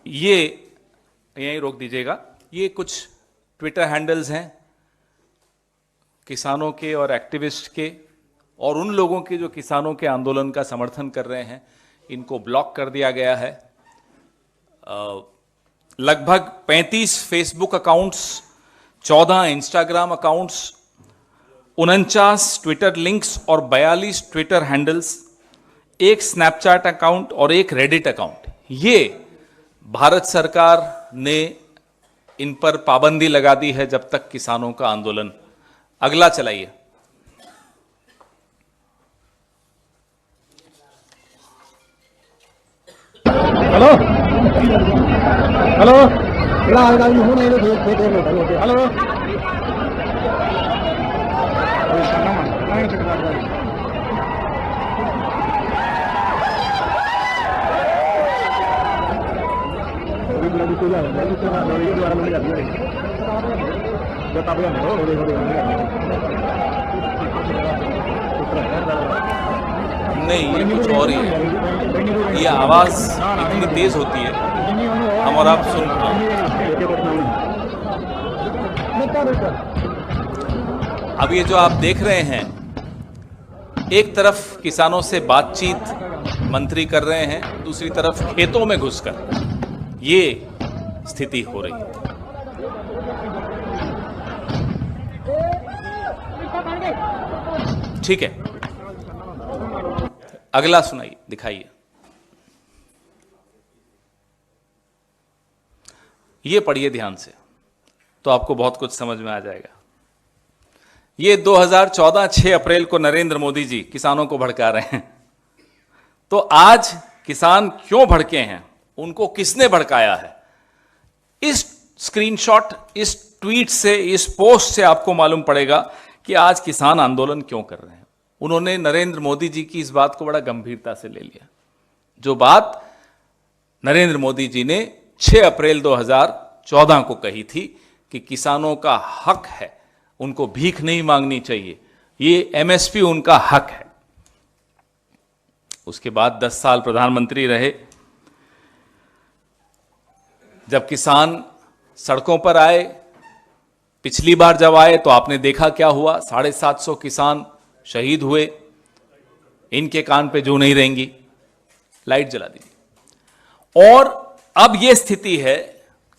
ये यहीं रोक दीजिएगा। ये कुछ ट्विटर हैंडल्स हैं किसानों के और एक्टिविस्ट के और उन लोगों के जो किसानों के आंदोलन का समर्थन कर रहे हैं। इनको ब्लॉक कर दिया गया है। लगभग 35 Facebook accounts, 14 Instagram accounts, 49 Twitter links और 42 ट्विटर हैंडल्स, एक स्नैपचैट अकाउंट और एक रेडिट अकाउंट, ये भारत सरकार ने इन पर पाबंदी लगा दी है जब तक किसानों का आंदोलन। अगला चलाइए। हेलो हेलो हेलो नहीं, ये कुछ और ही है। ये आवाज इतनी तेज होती है, हम और आप सुन रहे हैं। अब ये जो आप देख रहे हैं, एक तरफ किसानों से बातचीत मंत्री कर रहे हैं, दूसरी तरफ खेतों में घुसकर ये स्थिति हो रही है। ठीक है, अगला सुनाइए, दिखाइए। ये पढ़िए ध्यान से तो आपको बहुत कुछ समझ में आ जाएगा। ये 2014 6 अप्रैल को नरेंद्र मोदी जी किसानों को भड़का रहे हैं। तो आज किसान क्यों भड़के हैं, उनको किसने भड़काया है, इस स्क्रीनशॉट, इस ट्वीट से, इस पोस्ट से आपको मालूम पड़ेगा कि आज किसान आंदोलन क्यों कर रहे हैं। उन्होंने नरेंद्र मोदी जी की इस बात को बड़ा गंभीरता से ले लिया। जो बात नरेंद्र मोदी जी ने 6 अप्रैल 2014 को कही थी कि किसानों का हक है, उनको भीख नहीं मांगनी चाहिए, ये एमएसपी उनका हक है। उसके बाद 10 साल प्रधानमंत्री रहे। जब किसान सड़कों पर आए, पिछली बार जब आए तो आपने देखा क्या हुआ, 750 किसान शहीद हुए। इनके कान पे जू नहीं रहेंगी। लाइट जला दीजिए। और अब यह स्थिति है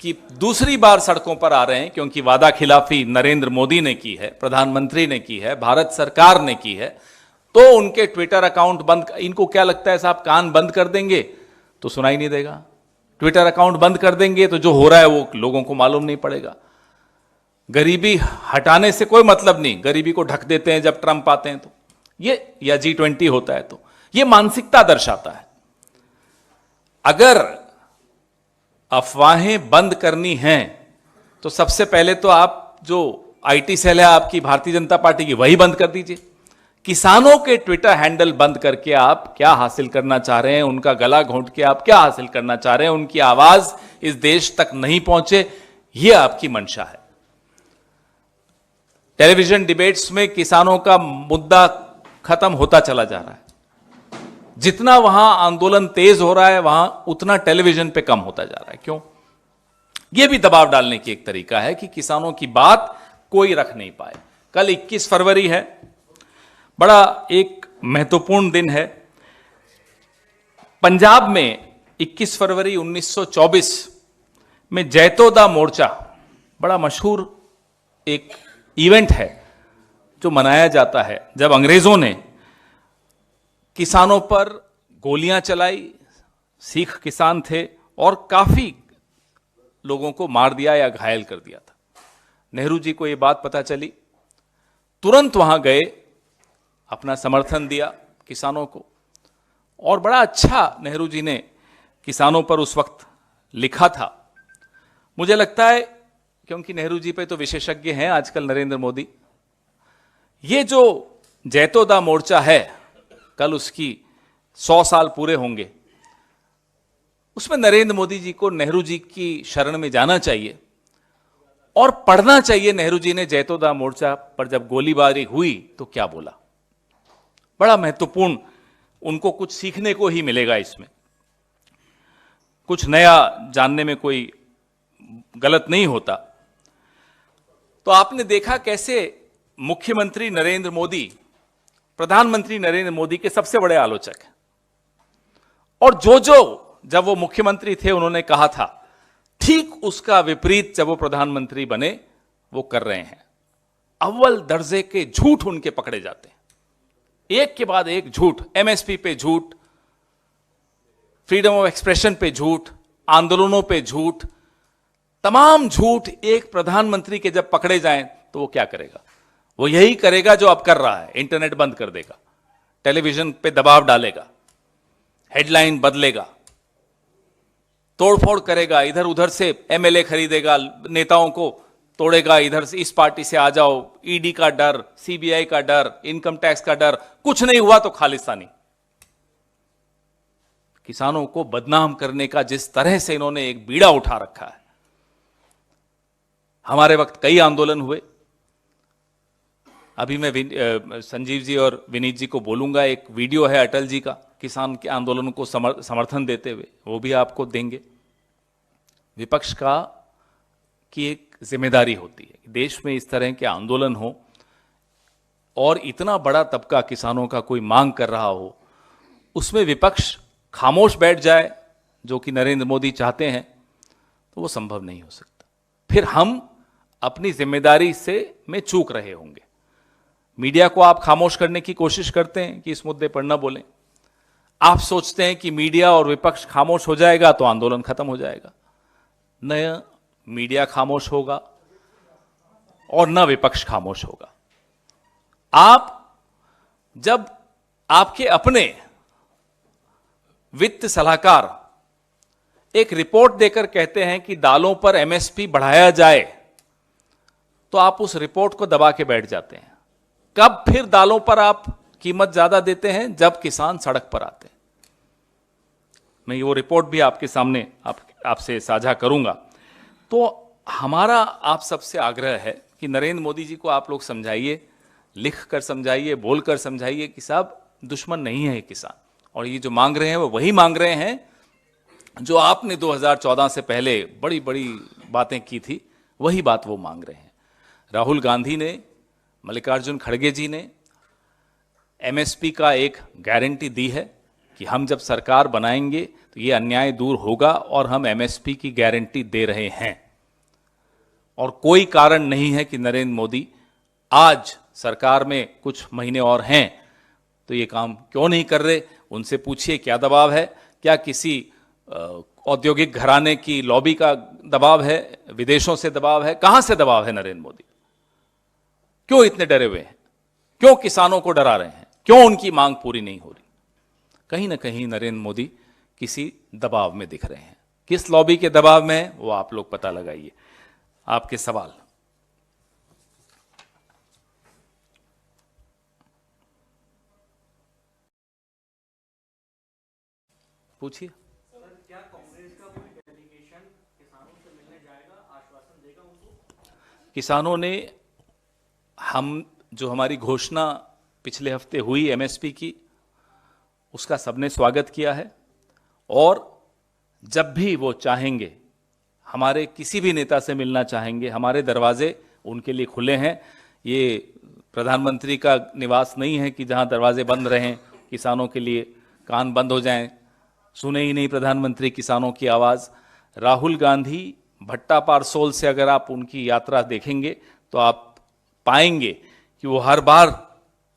कि दूसरी बार सड़कों पर आ रहे हैं क्योंकि वादा खिलाफी नरेंद्र मोदी ने की है, प्रधानमंत्री ने की है, भारत सरकार ने की है। तो उनके ट्विटर अकाउंट बंद, इनको क्या लगता है साहब, कान बंद कर देंगे तो सुनाई नहीं देगा, ट्विटर अकाउंट बंद कर देंगे तो जो हो रहा है वो लोगों को मालूम नहीं पड़ेगा। गरीबी हटाने से कोई मतलब नहीं, गरीबी को ढक देते हैं जब ट्रंप आते हैं तो, ये या G20 होता है तो, ये मानसिकता दर्शाता है। अगर अफवाहें बंद करनी हैं तो सबसे पहले तो आप जो आईटी सेल है आपकी भारतीय जनता पार्टी की, वही बंद कर दीजिए। किसानों के ट्विटर हैंडल बंद करके आप क्या हासिल करना चाह रहे हैं, उनका गला घोंट के आप क्या हासिल करना चाह रहे हैं, उनकी आवाज इस देश तक नहीं पहुंचे, यह आपकी मंशा है। टेलीविजन डिबेट्स में किसानों का मुद्दा खत्म होता चला जा रहा है। जितना वहां आंदोलन तेज हो रहा है, वहां उतना टेलीविजन पे कम होता जा रहा है। क्यों? यह भी दबाव डालने की एक तरीका है कि किसानों की बात कोई रख नहीं पाए। कल 21 फरवरी है, बड़ा एक महत्वपूर्ण दिन है। पंजाब में 21 फरवरी 1924 में जैतोदा मोर्चा, बड़ा मशहूर एक इवेंट है जो मनाया जाता है, जब अंग्रेजों ने किसानों पर गोलियां चलाई, सिख किसान थे, और काफी लोगों को मार दिया या घायल कर दिया था। नेहरू जी को यह बात पता चली, तुरंत वहां गए, अपना समर्थन दिया किसानों को, और बड़ा अच्छा नेहरू जी ने किसानों पर उस वक्त लिखा था। मुझे लगता है, क्योंकि नेहरू जी पे तो विशेषज्ञ हैं आजकल नरेंद्र मोदी, ये जो जैतोदा मोर्चा है, कल उसकी 100 साल पूरे होंगे, उसमें नरेंद्र मोदी जी को नेहरू जी की शरण में जाना चाहिए और पढ़ना चाहिए नेहरू जी ने जैतोदा मोर्चा पर जब गोलीबारी हुई तो क्या बोला। बड़ा महत्वपूर्ण, उनको कुछ सीखने को ही मिलेगा इसमें। कुछ नया जानने में कोई गलत नहीं होता। तो आपने देखा कैसे मुख्यमंत्री नरेंद्र मोदी प्रधानमंत्री नरेंद्र मोदी के सबसे बड़े आलोचक हैं, और जो जब वो मुख्यमंत्री थे उन्होंने कहा था, ठीक उसका विपरीत जब वो प्रधानमंत्री बने वो कर रहे हैं। अव्वल दर्जे के झूठ उनके पकड़े जाते हैं, एक के बाद एक झूठ। एमएसपी पे झूठ, फ्रीडम ऑफ एक्सप्रेशन पे झूठ, आंदोलनों पे झूठ, तमाम झूठ एक प्रधानमंत्री के जब पकड़े जाएं तो वो क्या करेगा? वो यही करेगा जो अब कर रहा है, इंटरनेट बंद कर देगा, टेलीविजन पे दबाव डालेगा, हेडलाइन बदलेगा, तोड़फोड़ करेगा, इधर उधर से एमएलए खरीदेगा, नेताओं को तोड़ेगा, इधर से इस पार्टी से आ जाओ, ईडी का डर, सीबीआई का डर, इनकम टैक्स का डर, कुछ नहीं हुआ तो खालिस्तानी। किसानों को बदनाम करने का जिस तरह से इन्होंने एक बीड़ा उठा रखा है। हमारे वक्त कई आंदोलन हुए। अभी मैं संजीव जी और विनीत जी को बोलूंगा, एक वीडियो है अटल जी का किसान के आंदोलन को समर्थन देते हुए, वो भी आपको देंगे। विपक्ष की एक जिम्मेदारी होती है कि देश में इस तरह के आंदोलन हो और इतना बड़ा तबका किसानों का कोई मांग कर रहा हो, उसमें विपक्ष खामोश बैठ जाए, जो कि नरेंद्र मोदी चाहते हैं, तो वो संभव नहीं हो सकता। फिर हम अपनी जिम्मेदारी में चूक रहे होंगे। मीडिया को आप खामोश करने की कोशिश करते हैं कि इस मुद्दे पर न बोलें। आप सोचते हैं कि मीडिया और विपक्ष खामोश हो जाएगा तो आंदोलन खत्म हो जाएगा। न मीडिया खामोश होगा और न विपक्ष खामोश होगा। जब आपके अपने वित्त सलाहकार एक रिपोर्ट देकर कहते हैं कि दालों पर एमएसपी बढ़ाया जाए, तो आप उस रिपोर्ट को दबा के बैठ जाते हैं। कब फिर दालों पर आप कीमत ज्यादा देते हैं? जब किसान सड़क पर आते हैं। मैं वो रिपोर्ट भी आपके सामने आपसे साझा करूंगा। तो हमारा आप सबसे आग्रह है कि नरेंद्र मोदी जी को आप लोग समझाइए, लिख कर समझाइए, बोल कर समझाइए कि साहब दुश्मन नहीं है किसान, और ये जो मांग रहे हैं वो वही मांग रहे हैं जो आपने 2014 से पहले बड़ी बड़ी बातें की थी, वही बात वो मांग रहे हैं। राहुल गांधी ने, मल्लिकार्जुन खड़गे जी ने एमएसपी का एक गारंटी दी है कि हम जब सरकार बनाएंगे तो ये अन्याय दूर होगा, और हम एमएसपी की गारंटी दे रहे हैं। और कोई कारण नहीं है कि नरेंद्र मोदी आज सरकार में कुछ महीने और हैं तो ये काम क्यों नहीं कर रहे। उनसे पूछिए क्या दबाव है, क्या किसी औद्योगिक घराने की लॉबी का दबाव है, विदेशों से दबाव है, कहां से दबाव है नरेंद्र मोदी? क्यों इतने डरे हुए हैं? क्यों किसानों को डरा रहे हैं? क्यों उनकी मांग पूरी नहीं हो रही? कहीं ना कहीं नरेंद्र मोदी किसी दबाव में दिख रहे हैं। किस लॉबी के दबाव में है वो आप लोग पता लगाइए। आपके सवाल पूछिए। क्या कांग्रेस का कोई डेलीगेशन किसानों से मिलने जाएगा, आश्वासन देगा उनको? किसानों ने जो हमारी घोषणा पिछले हफ्ते हुई एमएसपी की, उसका सबने स्वागत किया है, और जब भी वो चाहेंगे, हमारे किसी भी नेता से मिलना चाहेंगे, हमारे दरवाजे उनके लिए खुले हैं। ये प्रधानमंत्री का निवास नहीं है कि जहां दरवाजे बंद रहें, किसानों के लिए कान बंद हो जाएं, सुने ही नहीं प्रधानमंत्री किसानों की आवाज। राहुल गांधी भट्टा पारसोल से अगर आप उनकी यात्रा देखेंगे तो आप पाएंगे कि वो हर बार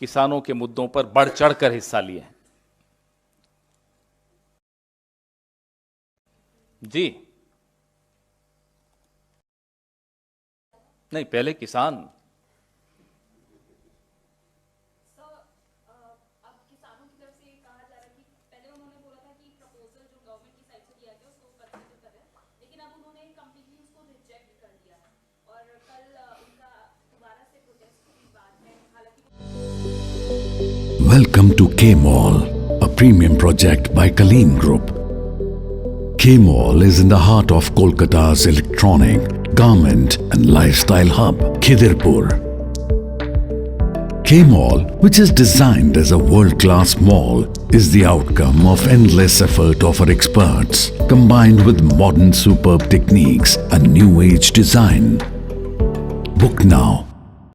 किसानों के मुद्दों पर बढ़ चढ़कर हिस्सा लिए हैं। जी नहीं, पहले किसान। अब किसानों की तरफ से कहा जा रहा है कि पहले उन्होंने बोला था कि प्रपोजल जो गवर्नमेंट की साइड से दिया गया उसको कंसीडर कर रहे हैं, लेकिन अब उन्होंने कंप्लीटली उसको रिजेक्ट कर दिया है, और कल उनका दोबारा से प्रोटेस्ट की बात है। हालांकि Welcome to K-Mall, a premium project by Kaleen Group. K-Mall is in the heart of Kolkata's electronic, garment and lifestyle hub, Khidirpur. K-Mall, which is designed as a world-class mall, is the outcome of endless effort of our experts, combined with modern superb techniques and new age design. Book now